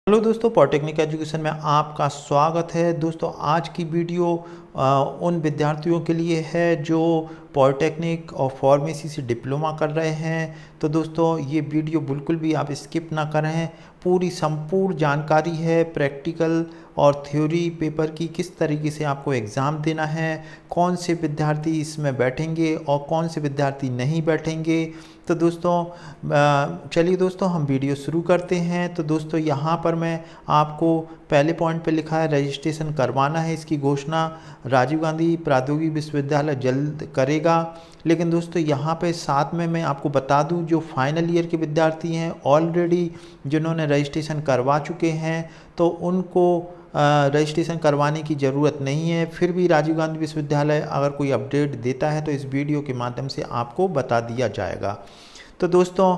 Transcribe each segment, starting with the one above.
Hello दोस्तों, polytechnic education में आपका स्वागत है। दोस्तों आज की वीडियो उन विद्यार्थियों के लिए है जो पॉलिटेक्निक और फार्मेसी से डिप्लोमा कर रहे हैं। तो दोस्तों ये वीडियो बिल्कुल भी आप स्किप ना करें, पूरी संपूर्ण जानकारी है प्रैक्टिकल और थ्योरी पेपर की, किस तरीके से आपको एग्ज़ाम देना है, कौन से विद्यार्थी इसमें बैठेंगे और कौन से विद्यार्थी नहीं बैठेंगे। तो दोस्तों चलिए दोस्तों हम वीडियो शुरू करते हैं। तो दोस्तों यहाँ पर मैं आपको पहले पॉइंट पे लिखा है रजिस्ट्रेशन करवाना है। इसकी घोषणा राजीव गांधी प्रौद्योगिकी विश्वविद्यालय जल्द करेगा। लेकिन दोस्तों यहाँ पे साथ में मैं आपको बता दूँ, जो फाइनल ईयर के विद्यार्थी हैं ऑलरेडी जिन्होंने रजिस्ट्रेशन करवा चुके हैं तो उनको रजिस्ट्रेशन करवाने की ज़रूरत नहीं है। फिर भी राजीव गांधी विश्वविद्यालय अगर कोई अपडेट देता है तो इस वीडियो के माध्यम से आपको बता दिया जाएगा। तो दोस्तों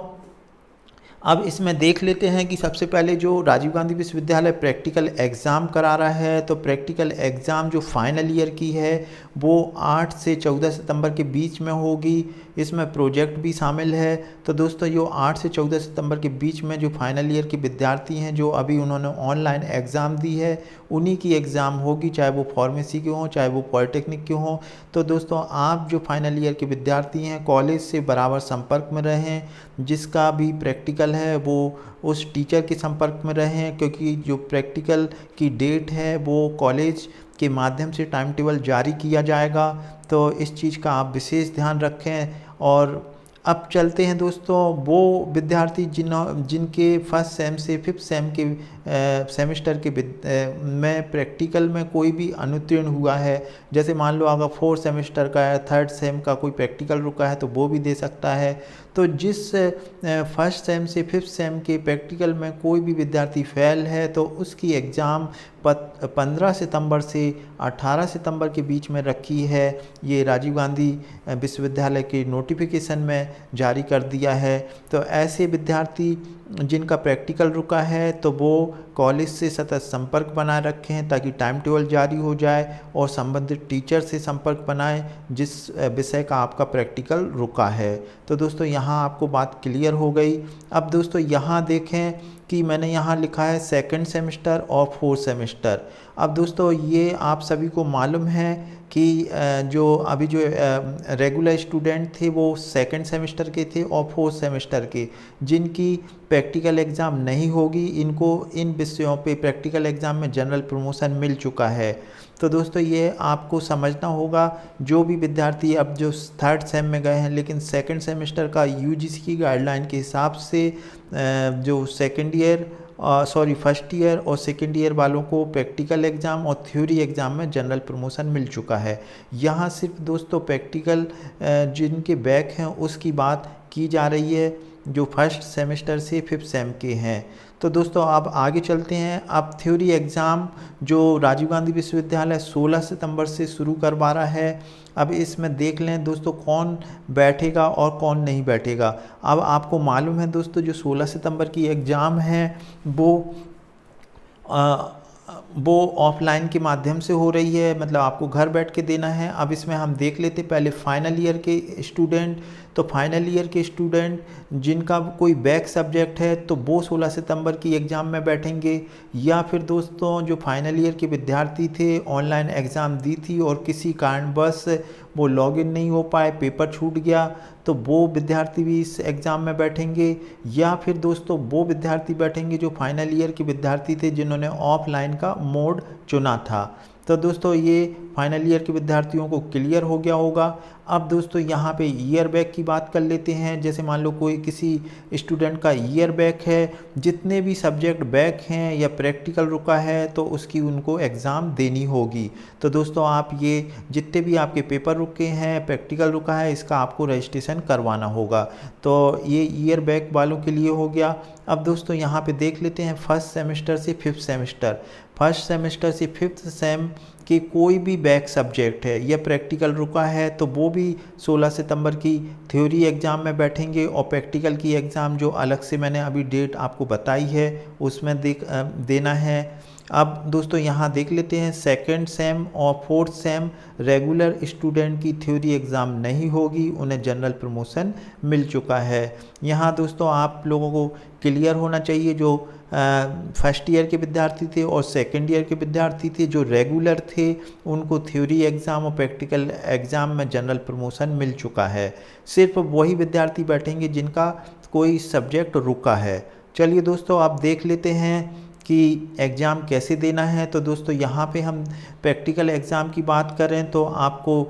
अब इसमें देख लेते हैं कि सबसे पहले जो राजीव गांधी विश्वविद्यालय प्रैक्टिकल एग्ज़ाम करा रहा है, तो प्रैक्टिकल एग्ज़ाम जो फाइनल ईयर की है वो 8 से 14 सितंबर के बीच में होगी। इसमें प्रोजेक्ट भी शामिल है। तो दोस्तों जो 8 से 14 सितंबर के बीच में जो फाइनल ईयर के विद्यार्थी हैं जो अभी उन्होंने ऑनलाइन एग्ज़ाम दी है उन्हीं की एग्ज़ाम होगी, चाहे वो फार्मेसी के हों चाहे वो पॉलिटेक्निक के हों। तो दोस्तों आप जो फाइनल ईयर के विद्यार्थी हैं कॉलेज से बराबर संपर्क में रहें, जिसका भी प्रैक्टिकल है वो उस टीचर के संपर्क में रहें, क्योंकि जो प्रैक्टिकल की डेट है वो कॉलेज के माध्यम से टाइम टेबल जारी किया जाएगा। तो इस चीज़ का आप विशेष ध्यान रखें। और अब चलते हैं दोस्तों वो विद्यार्थी जिनके फर्स्ट सेम से फिफ्थ सेम के सेमेस्टर के में प्रैक्टिकल में कोई भी अनुत्तीर्ण हुआ है, जैसे मान लो अगर फोर्थ सेमेस्टर का है, थर्ड सेम का कोई प्रैक्टिकल रुका है तो वो भी दे सकता है। तो जिस फर्स्ट सेम से फिफ्थ सेम के प्रैक्टिकल में कोई भी विद्यार्थी फेल है तो उसकी एग्ज़ाम 15 सितंबर से 18 सितंबर के बीच में रखी है। ये राजीव गांधी विश्वविद्यालय के नोटिफिकेशन में जारी कर दिया है। तो ऐसे विद्यार्थी जिनका प्रैक्टिकल रुका है तो वो कॉलेज से सतत संपर्क बनाए रखें ताकि टाइम टेबल जारी हो जाए, और संबंधित टीचर से संपर्क बनाएं जिस विषय का आपका प्रैक्टिकल रुका है। तो दोस्तों यहाँ आपको बात क्लियर हो गई। अब दोस्तों यहाँ देखें कि मैंने यहाँ लिखा है सेकंड सेमेस्टर और फोर्थ सेमेस्टर। अब दोस्तों ये आप सभी को मालूम है कि जो अभी जो रेगुलर स्टूडेंट थे वो सेकंड सेमेस्टर के थे और फोर्थ सेमेस्टर के, जिनकी प्रैक्टिकल एग्ज़ाम नहीं होगी, इनको इन विषयों पे प्रैक्टिकल एग्ज़ाम में जनरल प्रमोशन मिल चुका है। तो दोस्तों ये आपको समझना होगा, जो भी विद्यार्थी अब जो थर्ड सेम में गए हैं लेकिन सेकंड सेमेस्टर का यूजीसी की गाइडलाइन के हिसाब से जो सेकंड ईयर फर्स्ट ईयर और सेकेंड ईयर वालों को प्रैक्टिकल एग्ज़ाम और थ्योरी एग्ज़ाम में जनरल प्रमोशन मिल चुका है। यहाँ सिर्फ दोस्तों प्रैक्टिकल जिनके बैक हैं उसकी बात की जा रही है, जो फर्स्ट सेमेस्टर से फिफ्थ सेम के हैं। तो दोस्तों अब आगे चलते हैं। अब थ्योरी एग्ज़ाम जो राजीव गांधी विश्वविद्यालय 16 सितंबर से शुरू करवा रहा है। अब इसमें देख लें दोस्तों कौन बैठेगा और कौन नहीं बैठेगा। अब आपको मालूम है दोस्तों जो 16 सितंबर की एग्ज़ाम है वो ऑफलाइन के माध्यम से हो रही है, मतलब आपको घर बैठ के देना है। अब इसमें हम देख लेते पहले फाइनल ईयर के स्टूडेंट। तो फाइनल ईयर के स्टूडेंट जिनका कोई बैक सब्जेक्ट है तो वो 16 सितंबर की एग्ज़ाम में बैठेंगे, या फिर दोस्तों जो फाइनल ईयर के विद्यार्थी थे ऑनलाइन एग्ज़ाम दी थी और किसी कारणवश वो लॉगिन नहीं हो पाए, पेपर छूट गया, तो वो विद्यार्थी भी इस एग्ज़ाम में बैठेंगे। या फिर दोस्तों वो विद्यार्थी बैठेंगे जो फाइनल ईयर के विद्यार्थी थे जिन्होंने ऑफलाइन का मोड चुना था। तो दोस्तों ये फाइनल ईयर के विद्यार्थियों को क्लियर हो गया होगा। अब दोस्तों यहाँ पे ईयर बैक की बात कर लेते हैं। जैसे मान लो कोई किसी स्टूडेंट का ईयर बैक है, जितने भी सब्जेक्ट बैक हैं या प्रैक्टिकल रुका है तो उसकी उनको एग्ज़ाम देनी होगी। तो दोस्तों आप ये जितने भी आपके पेपर रुके हैं, प्रैक्टिकल रुका है, इसका आपको रजिस्ट्रेशन करवाना होगा। तो ये ईयर बैक वालों के लिए हो गया। अब दोस्तों यहाँ पे देख लेते हैं फर्स्ट सेमेस्टर से फिफ्थ सेमेस्टर। फर्स्ट सेमेस्टर से फिफ्थ सेम के कोई भी बैक सब्जेक्ट है या प्रैक्टिकल रुका है तो वो भी 16 सितंबर की थ्योरी एग्ज़ाम में बैठेंगे, और प्रैक्टिकल की एग्ज़ाम जो अलग से मैंने अभी डेट आपको बताई है उसमें देना है। अब दोस्तों यहाँ देख लेते हैं, सेकंड सेम और फोर्थ सेम रेगुलर स्टूडेंट की थ्योरी एग्ज़ाम नहीं होगी, उन्हें जनरल प्रमोशन मिल चुका है। यहाँ दोस्तों आप लोगों को क्लियर होना चाहिए, जो फर्स्ट ईयर के विद्यार्थी थे और सेकंड ईयर के विद्यार्थी थे जो रेगुलर थे, उनको थ्योरी एग्ज़ाम और प्रैक्टिकल एग्ज़ाम में जनरल प्रमोशन मिल चुका है। सिर्फ वही विद्यार्थी बैठेंगे जिनका कोई सब्जेक्ट रुका है। चलिए दोस्तों, आप देख लेते हैं कि एग्ज़ाम कैसे देना है। तो दोस्तों यहाँ पे हम प्रैक्टिकल एग्ज़ाम की बात करें तो आपको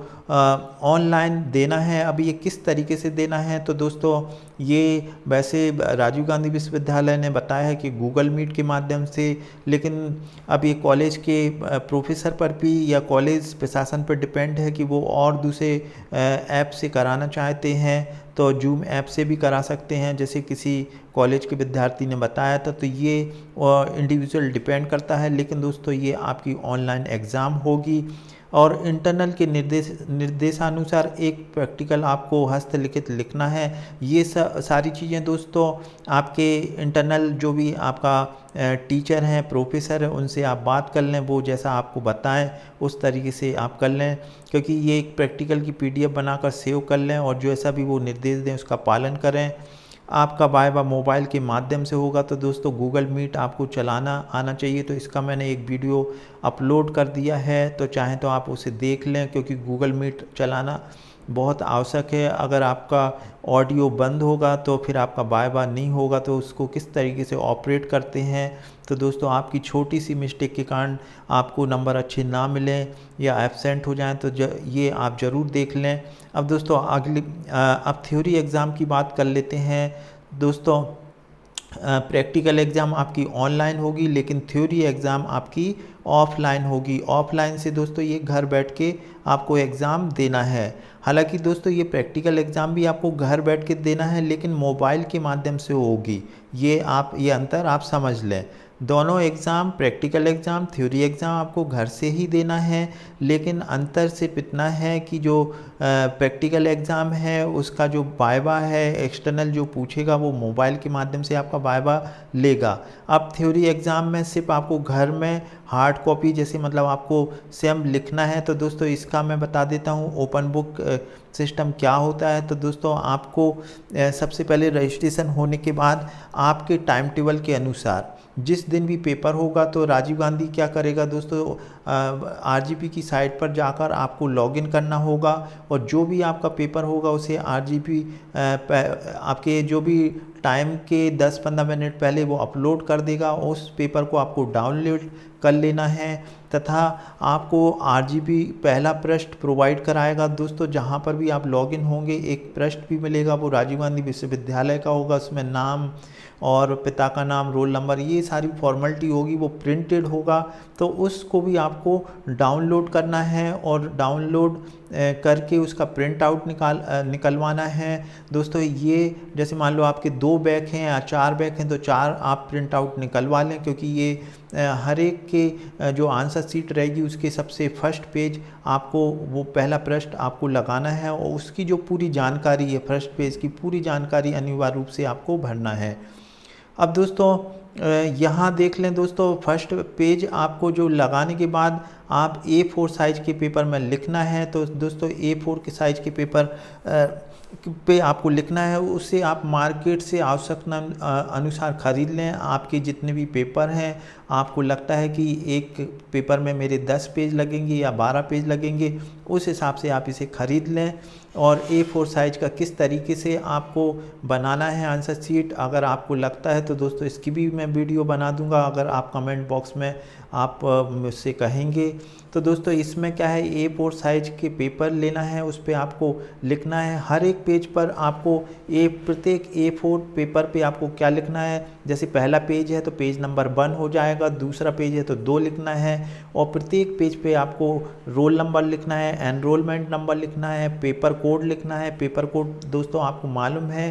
ऑनलाइन देना है। अब ये किस तरीके से देना है, तो दोस्तों ये वैसे राजीव गांधी विश्वविद्यालय ने बताया है कि गूगल मीट के माध्यम से, लेकिन अब ये कॉलेज के प्रोफेसर पर भी या कॉलेज प्रशासन पर डिपेंड है कि वो और दूसरे ऐप से कराना चाहते हैं तो जूम ऐप से भी करा सकते हैं, जैसे किसी कॉलेज के विद्यार्थी ने बताया था। तो ये इंडिविजुअल डिपेंड करता है, लेकिन दोस्तों ये आपकी ऑनलाइन एग्ज़ाम होगी और इंटरनल के निर्देशानुसार एक प्रैक्टिकल आपको हस्तलिखित लिखना है। ये सारी चीज़ें दोस्तों आपके इंटरनल जो भी आपका टीचर हैं, प्रोफेसर हैं, उनसे आप बात कर लें, वो जैसा आपको बताएं उस तरीके से आप कर लें, क्योंकि ये एक प्रैक्टिकल की PDF बनाकर सेव कर लें और जैसा भी वो निर्देश दें उसका पालन करें। आपका वाइवा मोबाइल के माध्यम से होगा, तो दोस्तों गूगल मीट आपको चलाना आना चाहिए। तो इसका मैंने एक वीडियो अपलोड कर दिया है, तो चाहें तो आप उसे देख लें, क्योंकि गूगल मीट चलाना बहुत आवश्यक है। अगर आपका ऑडियो बंद होगा तो फिर आपका वाइवा नहीं होगा, तो उसको किस तरीके से ऑपरेट करते हैं। तो दोस्तों आपकी छोटी सी मिस्टेक के कारण आपको नंबर अच्छे ना मिलें या एब्सेंट हो जाएं, तो ये आप ज़रूर देख लें। अब दोस्तों अब थ्योरी एग्ज़ाम की बात कर लेते हैं। दोस्तों प्रैक्टिकल एग्ज़ाम आपकी ऑनलाइन होगी, लेकिन थ्योरी एग्ज़ाम आपकी ऑफलाइन होगी। ऑफलाइन से दोस्तों ये घर बैठ के आपको एग्ज़ाम देना है। हालांकि दोस्तों ये प्रैक्टिकल एग्ज़ाम भी आपको घर बैठ के देना है, लेकिन मोबाइल के माध्यम से होगी। ये अंतर आप समझ लें। दोनों exam, practical exam, theory exam आपको घर से ही देना है, लेकिन अंतर सिर्फ इतना है कि जो प्रैक्टिकल एग्ज़ाम है उसका जो वाइवा है एक्सटर्नल जो पूछेगा वो मोबाइल के माध्यम से आपका वाइवा लेगा। अब थ्योरी एग्ज़ाम में सिर्फ आपको घर में हार्ड कॉपी जैसे मतलब आपको सेम लिखना है। तो दोस्तों इसका मैं बता देता हूँ ओपन बुक सिस्टम क्या होता है। तो दोस्तों आपको सबसे पहले रजिस्ट्रेशन होने के बाद आपके टाइम टेबल के अनुसार जिस दिन भी पेपर होगा, तो राजीव गांधी क्या करेगा दोस्तों, RGP की साइट पर जाकर आपको लॉगिन करना होगा और जो भी आपका पेपर होगा उसे RGP आपके जो भी टाइम के 10-15 मिनट पहले वो अपलोड कर देगा। उस पेपर को आपको डाउनलोड कर लेना है तथा आपको RGP पहला पृष्ठ प्रोवाइड कराएगा। दोस्तों जहाँ पर भी आप लॉगिन होंगे एक पृष्ठ भी मिलेगा, वो राजीव गांधी विश्वविद्यालय का होगा। उसमें नाम और पिता का नाम, रोल नंबर, ये सारी फॉर्मेलिटी होगी, वो प्रिंटेड होगा। तो उसको भी आपको डाउनलोड करना है और डाउनलोड करके उसका प्रिंट आउट निकलवाना है। दोस्तों ये जैसे मान लो आपके 2 बैग हैं या 4 बैग हैं, तो 4 आप प्रिंट आउट निकलवा लें, क्योंकि ये हर एक के जो आंसर शीट रहेगी उसके सबसे फर्स्ट पेज आपको वो पहला पृष्ठ आपको लगाना है और उसकी जो पूरी जानकारी है फर्स्ट पेज की पूरी जानकारी अनिवार्य रूप से आपको भरना है। अब दोस्तों यहाँ देख लें दोस्तों, फर्स्ट पेज आपको जो लगाने के बाद आप A4 साइज़ के पेपर में लिखना है। तो दोस्तों A4 के साइज़ के पेपर पे आपको लिखना है। उससे आप मार्केट से आवश्यकता अनुसार ख़रीद लें। आपके जितने भी पेपर हैं, आपको लगता है कि एक पेपर में मेरे 10 पेज लगेंगे या 12 पेज लगेंगे, उस हिसाब से आप इसे ख़रीद लें। और A4 साइज़ का किस तरीके से आपको बनाना है आंसर शीट, अगर आपको लगता है तो दोस्तों इसकी भी मैं वीडियो बना दूंगा, अगर आप कमेंट बॉक्स में आप मुझसे कहेंगे। तो दोस्तों इसमें क्या है, A4 साइज़ के पेपर लेना है, उस पर आपको लिखना है। हर एक पेज पर आपको प्रत्येक A4 पेपर पे आपको क्या लिखना है, जैसे पहला पेज है तो पेज नंबर 1 हो जाएगा, दूसरा पेज है तो 2 लिखना है और प्रत्येक पेज पे आपको रोल नंबर लिखना है, एनरोलमेंट नंबर लिखना है, पेपर कोड लिखना है। पेपर कोड दोस्तों आपको मालूम है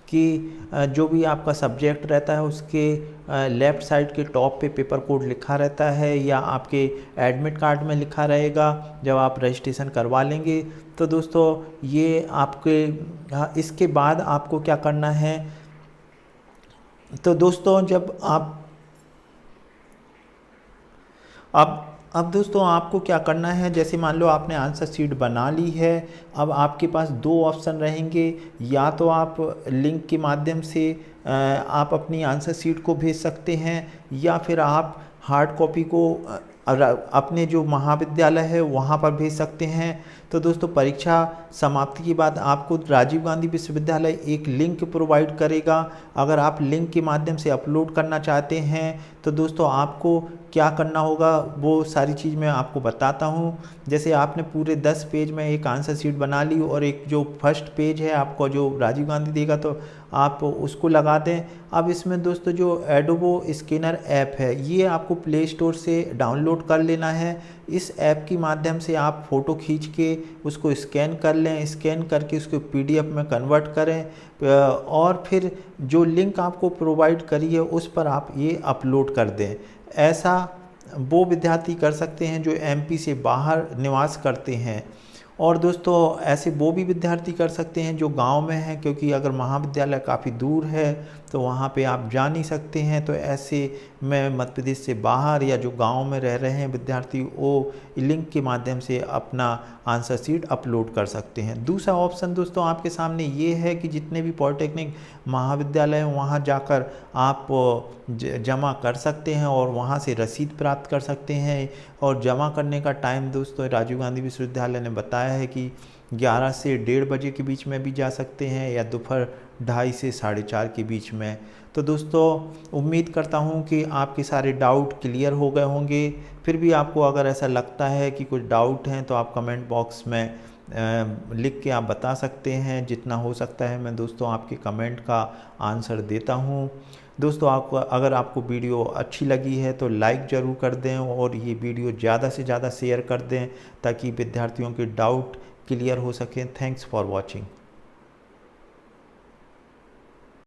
कि जो भी आपका सब्जेक्ट रहता है उसके लेफ़्ट साइड के टॉप पे पेपर कोड लिखा रहता है या आपके एडमिट कार्ड में लिखा रहेगा जब आप रजिस्ट्रेशन करवा लेंगे। तो दोस्तों ये आपके इसके बाद आपको क्या करना है, तो दोस्तों जब आप अब दोस्तों आपको क्या करना है, जैसे मान लो आपने आंसर शीट बना ली है। अब आपके पास दो ऑप्शन रहेंगे, या तो आप लिंक के माध्यम से आप अपनी आंसर शीट को भेज सकते हैं, या फिर आप हार्ड कॉपी को अपने जो महाविद्यालय है वहाँ पर भेज सकते हैं। तो दोस्तों परीक्षा समाप्ति के बाद आपको राजीव गांधी विश्वविद्यालय एक लिंक प्रोवाइड करेगा। अगर आप लिंक के माध्यम से अपलोड करना चाहते हैं तो दोस्तों आपको क्या करना होगा वो सारी चीज़ मैं आपको बताता हूँ। जैसे आपने पूरे 10 पेज में एक आंसर शीट बना ली और एक जो फर्स्ट पेज है आपको जो राजीव गांधी देगा तो आप उसको लगा दें। अब इसमें दोस्तों जो एडोबो स्कैनर ऐप है ये आपको प्ले स्टोर से डाउनलोड कर लेना है। इस ऐप के माध्यम से आप फ़ोटो खींच के उसको स्कैन कर लें, स्कैन करके उसको PDF में कन्वर्ट करें और फिर जो लिंक आपको प्रोवाइड करी है उस पर आप ये अपलोड कर दें। ऐसा वो विद्यार्थी कर सकते हैं जो MP से बाहर निवास करते हैं। और दोस्तों ऐसे वो भी विद्यार्थी कर सकते हैं जो गांव में हैं, क्योंकि अगर महाविद्यालय काफ़ी दूर है तो वहाँ पे आप जा नहीं सकते हैं। तो ऐसे में मध्य प्रदेश से बाहर या जो गांव में रह रहे हैं विद्यार्थी वो लिंक के माध्यम से अपना आंसर शीट अपलोड कर सकते हैं। दूसरा ऑप्शन दोस्तों आपके सामने ये है कि जितने भी पॉलिटेक्निक महाविद्यालय हैं वहाँ जाकर आप जमा कर सकते हैं और वहाँ से रसीद प्राप्त कर सकते हैं। और जमा करने का टाइम दोस्तों राजीव गांधी विश्वविद्यालय ने बताया है कि 11 से 1:30 बजे के बीच में भी जा सकते हैं या दोपहर 2:30 से 4:30 के बीच में। तो दोस्तों उम्मीद करता हूं कि आपके सारे डाउट क्लियर हो गए होंगे। फिर भी आपको अगर ऐसा लगता है कि कुछ डाउट हैं तो आप कमेंट बॉक्स में लिख के आप बता सकते हैं। जितना हो सकता है मैं दोस्तों आपके कमेंट का आंसर देता हूं। दोस्तों अगर आपको वीडियो अच्छी लगी है तो लाइक ज़रूर कर दें और ये वीडियो ज़्यादा से ज़्यादा शेयर कर दें ताकि विद्यार्थियों के डाउट क्लियर हो सकें। Thanks for watching.